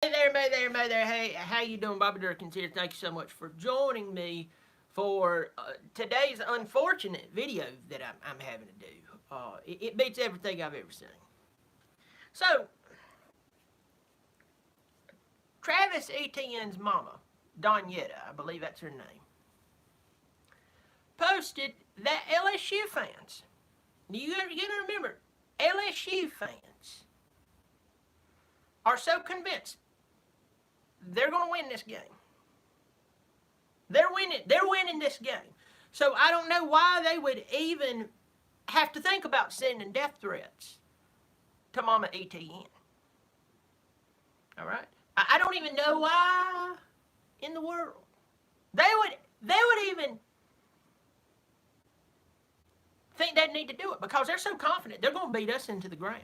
Hey there. Hey, how you doing? Bobby Dirkens here. Thank you so much for joining me for today's unfortunate video that I'm having to do. It beats everything I've ever seen. So, Travis Etienne's mama, Donetta, I believe that's her name, posted that LSU fans, you gotta remember, LSU fans are so convinced they're going to win this game. They're winning this game. So I don't know why they would even have to think about sending death threats to Mama Etienne. All right? I don't even know why in the world they would even think they need to do it, because they're so confident they're going to beat us into the ground.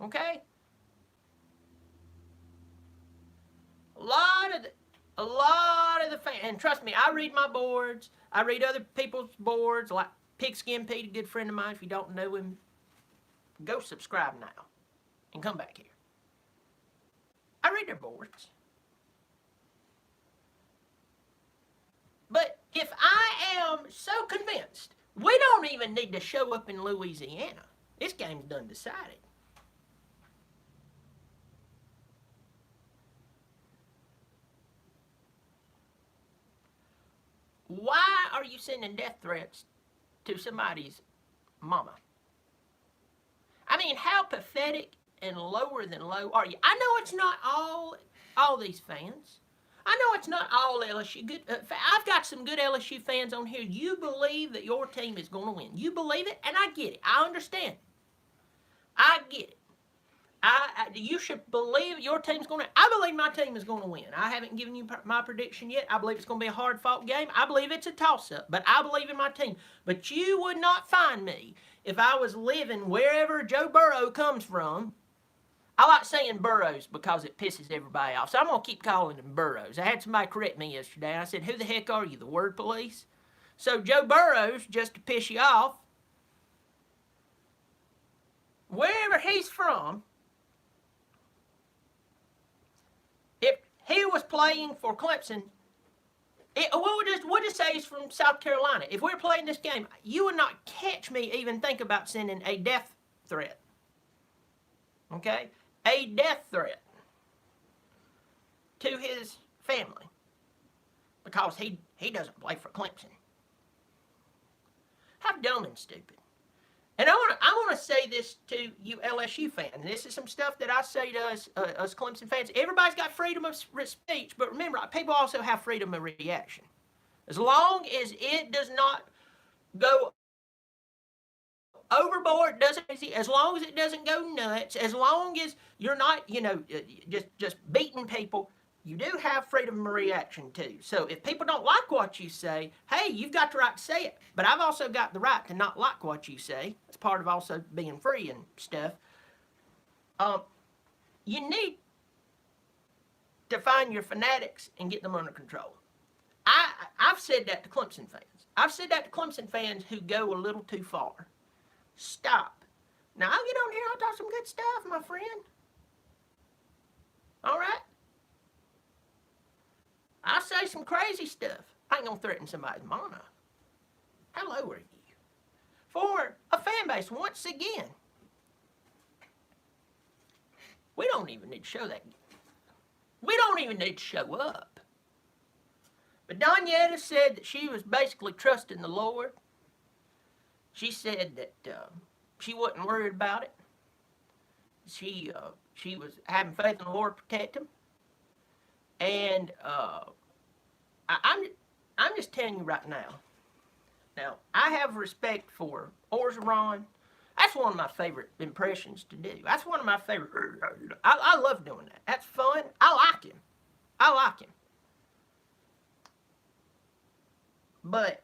Okay? A lot of the fans, and trust me, I read my boards. I read other people's boards, like Pigskin Pete, a good friend of mine. If you don't know him, go subscribe now and come back here. I read their boards. But if I am so convinced, we don't even need to show up in Louisiana. This game's done decided. Why are you sending death threats to somebody's mama? I mean, how pathetic and lower than low are you? I know it's not all these fans. I know it's not all LSU. I've got some good LSU fans on here. You believe that your team is going to win. You believe it, and I get it. I understand it. I get it. You should believe your team's going to. I believe my team is going to win. I haven't given you my prediction yet. I believe it's going to be a hard-fought game. I believe it's a toss-up, but I believe in my team. But you would not find me if I was living wherever Joe Burrow comes from. I like saying Burrows because it pisses everybody off, so I'm going to keep calling him Burrows. I had somebody correct me yesterday, and I said, who the heck are you, the word police? So Joe Burrows, just to piss you off, wherever he's from, if he was playing for Clemson, we'll just say he's from South Carolina. If we're playing this game, you would not catch me even think about sending a death threat. Okay? A death threat to his family, because he doesn't play for Clemson. How dumb and stupid. And I want to say this to you LSU fans. This is some stuff that I say to us Clemson fans. Everybody's got freedom of speech, but remember, people also have freedom of reaction. As long as it does not go overboard, as long as it doesn't go nuts, as long as you're not, just beating people, you do have freedom of reaction too. So if people don't like what you say, hey, you've got the right to say it. But I've also got the right to not like what you say. It's part of also being free and stuff. You need to find your fanatics and get them under control. I've said that to Clemson fans. I've said that to Clemson fans who go a little too far. Stop. Now, I'll get on here, I'll talk some good stuff, my friend. All right? I'll say some crazy stuff. I ain't going to threaten somebody's mama. How low are you? For a fan base, once again, we don't even need to show that. We don't even need to show up. But Donetta said that she was basically trusting the Lord. She said that she wasn't worried about it. She was having faith in the Lord to protect him. And I'm just telling you right now. Now, I have respect for Orgeron. That's one of my favorite impressions to do. That's one of my favorite. I love doing that. That's fun. I like him. But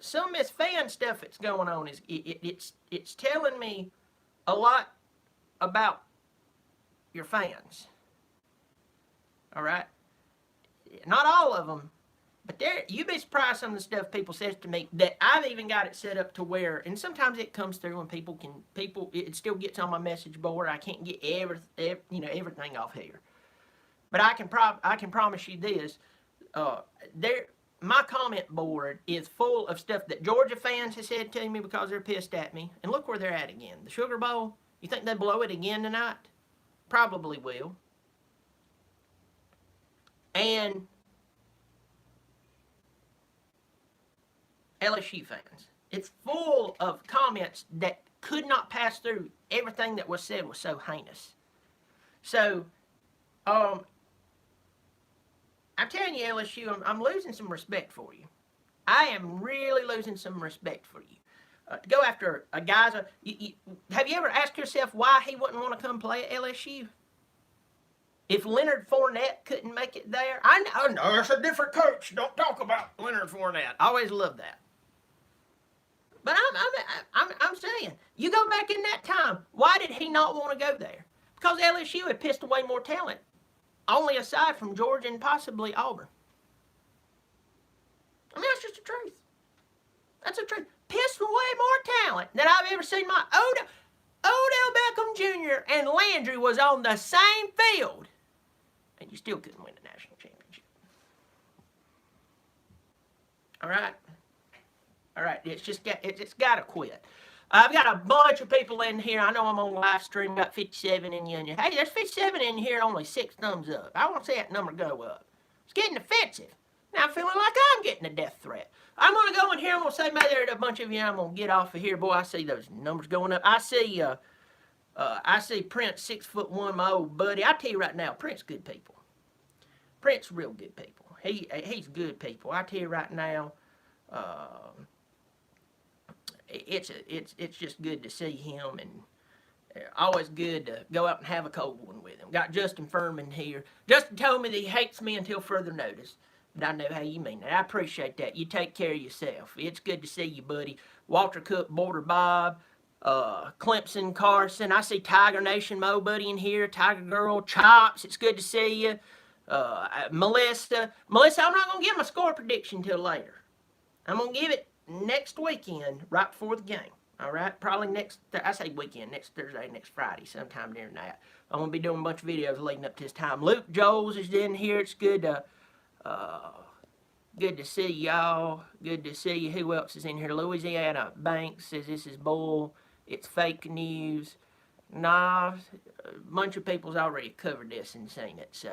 some of this fan stuff that's going on is it's telling me a lot about your fans. All right? Not all of them But you'd be surprised some of the stuff people says to me that I've even got it set up to where, and sometimes it comes through and it still gets on my message board. I can't get everything off here. But I can promise you this, my comment board is full of stuff that Georgia fans have said to me because they're pissed at me. And look where they're at again. The Sugar Bowl, you think they blow it again tonight? Probably will. And LSU fans. It's full of comments that could not pass through. Everything that was said was so heinous. So, I'm telling you, LSU, I'm losing some respect for you. I am really losing some respect for you. To go after a guy's... have you ever asked yourself why he wouldn't want to come play at LSU? If Leonard Fournette couldn't make it there... I know, it's a different coach. Don't talk about Leonard Fournette. I always love that. But I'm saying, you go back in that time, why did he not want to go there? Because LSU had pissed away more talent. Only aside from Georgia and possibly Auburn. I mean, that's just the truth. That's the truth. Pissed away more talent than I've ever seen. Odell Beckham Jr. and Landry was on the same field. And you still couldn't win the national championship. All right? All right, it's got to quit. I've got a bunch of people in here. I know I'm on live stream. Got 57 in you. Hey, there's 57 in here. Only 6 thumbs up. I want to see that number go up. It's getting offensive. Now I'm feeling like I'm getting a death threat. I'm gonna go in here. I'm gonna say, maybe there's a bunch of you. I'm gonna get off of here. Boy, I see those numbers going up. I see Prince 6'1", my old buddy. I tell you right now, Prince good people. Prince real good people. He's good people. I tell you right now. It's just good to see him, and always good to go out and have a cold one with him. Got Justin Furman here. Justin told me that he hates me until further notice, but I know how you mean that. I appreciate that. You take care of yourself. It's good to see you, buddy. Walter Cook, Border Bob, Clemson, Carson. I see Tiger Nation, my old buddy in here. Tiger Girl, Chops. It's good to see you. Melissa, I'm not gonna give my score prediction till later. I'm gonna give it next weekend, right before the game. All right, probably next Thursday, next Friday, sometime during that. I'm gonna be doing a bunch of videos leading up to this time. Luke Jones is in here. It's good to see y'all. Good to see you. Who else is in here? Louisiana Banks says this is bull. It's fake news. Nah, a bunch of people's already covered this and seen it. So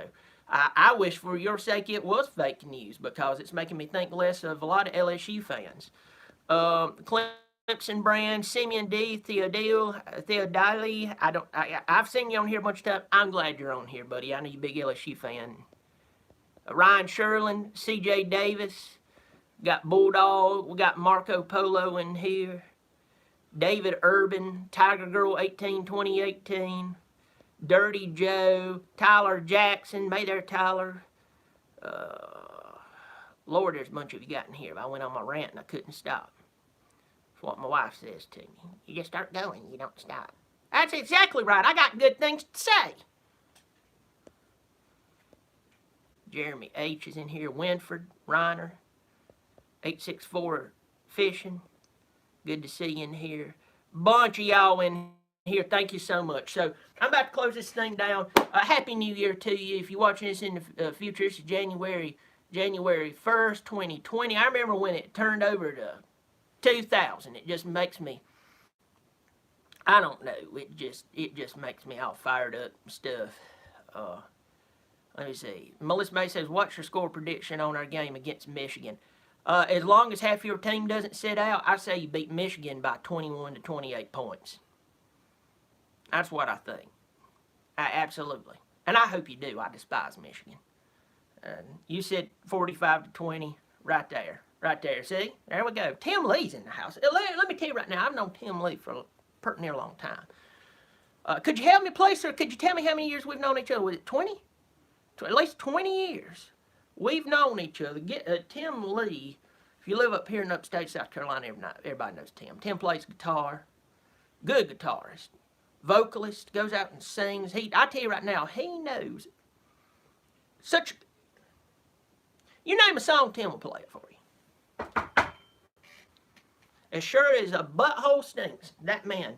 I wish for your sake it was fake news, because it's making me think less of a lot of LSU fans. Clemson Brand, Simeon D, Theodile. I've seen you on here a bunch of times. I'm glad you're on here, buddy. I know you're a big LSU fan. Ryan Sherlin, CJ Davis, got Bulldog. We got Marco Polo in here. David Urban, Tiger Girl 2018. Dirty Joe, Tyler Jackson, may there Tyler. Lord, there's a bunch of you got in here. I went on my rant and I couldn't stop. That's what my wife says to me. You just start going, you don't stop. That's exactly right. I got good things to say. Jeremy H is in here. Winford, Reiner, 864 Fishing. Good to see you in here. Bunch of y'all in here. Thank you so much. So I'm about to close this thing down. Happy New Year to you. If you're watching this in the future, this is January 1st, 2020. I remember when it turned over to 2000. It just makes me, I don't know. It just makes me all fired up and stuff. Let me see. Melissa May says, what's your score prediction on our game against Michigan? As long as half your team doesn't sit out, I say you beat Michigan by 21 to 28 points. That's what I think. Absolutely. And I hope you do. I despise Michigan. You said 45 to 20 right there. Right there. See? There we go. Tim Lee's in the house. Let me tell you right now, I've known Tim Lee for a pretty near long time. Could you help me, please, sir? Could you tell me how many years we've known each other? Was it 20? At least 20 years. We've known each other. Tim Lee, if you live up here in upstate South Carolina, everybody knows Tim. Tim plays guitar. Good guitarist. Vocalist, goes out and sings. I tell you right now, he knows You name a song, Tim will play it for you. As sure as a butthole stinks, that man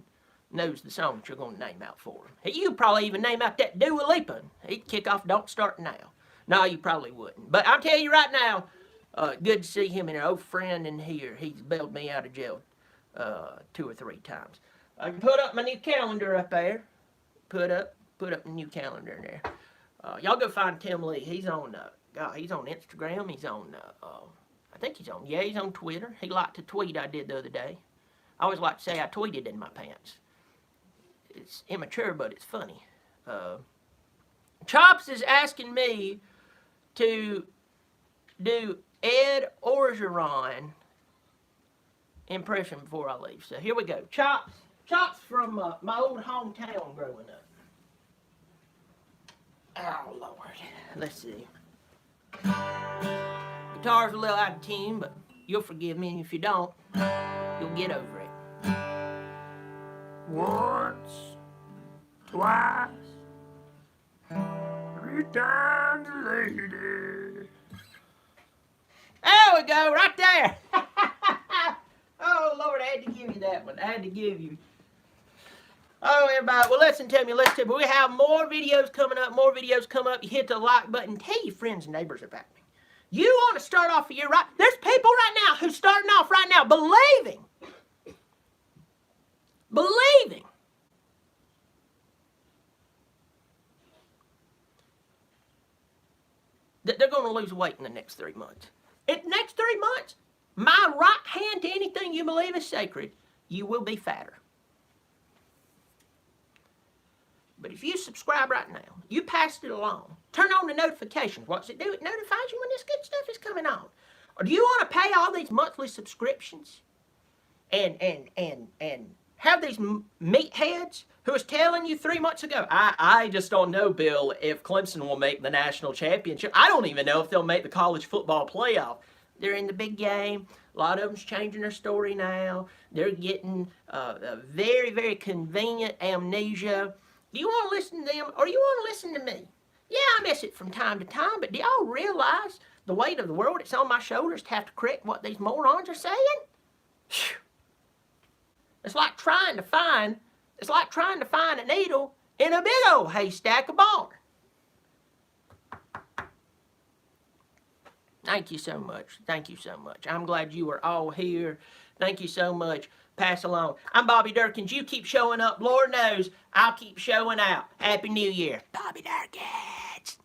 knows the song that you're going to name out for him. You probably even name out that Dua Lipa. He'd kick off Don't Start Now. No, you probably wouldn't. But I'll tell you right now, good to see him and an old friend in here. He's bailed me out of jail 2 or 3 times. I can put up my new calendar up there. Put up the new calendar in there. Y'all go find Tim Lee. He's on he's on Instagram. He's on I think he's on Twitter. He liked a tweet I did the other day. I always like to say I tweeted in my pants. It's immature, but it's funny. Chops is asking me to do Ed Orgeron impression before I leave. So here we go. Chops from my old hometown growing up. Oh, Lord. Let's see. Guitar's a little out of tune, but you'll forgive me, and if you don't, you'll get over it. Once, twice, 3 times, lady. There we go, right there. Oh, Lord, I had to give you that one. I had to give you. Oh, everybody, well, listen to me. We have more videos coming up, You hit the like button. Tell your friends and neighbors about me. You want to start off a year right. There's people right now who's starting off right now believing that they're going to lose weight in the next 3 months. In the next 3 months, my right hand to anything you believe is sacred, you will be fatter. But if you subscribe right now, you pass it along, turn on the notifications. What's it do? It notifies you when this good stuff is coming on. Or do you want to pay all these monthly subscriptions and have these meatheads who was telling you 3 months ago, I just don't know, Bill, if Clemson will make the national championship. I don't even know if they'll make the college football playoff. They're in the big game. A lot of them's changing their story now. They're getting a very, very convenient amnesia. Do you want to listen to them or do you want to listen to me? Yeah, I miss it from time to time, but do y'all realize the weight of the world that's on my shoulders to have to correct what these morons are saying? Whew. It's like trying to find a needle in a big old haystack of barn. Thank you so much. Thank you so much. I'm glad you are all here. Thank you so much. Pass along. I'm Bobby Dirkens. You keep showing up. Lord knows I'll keep showing out. Happy New Year. Bobby Dirkens.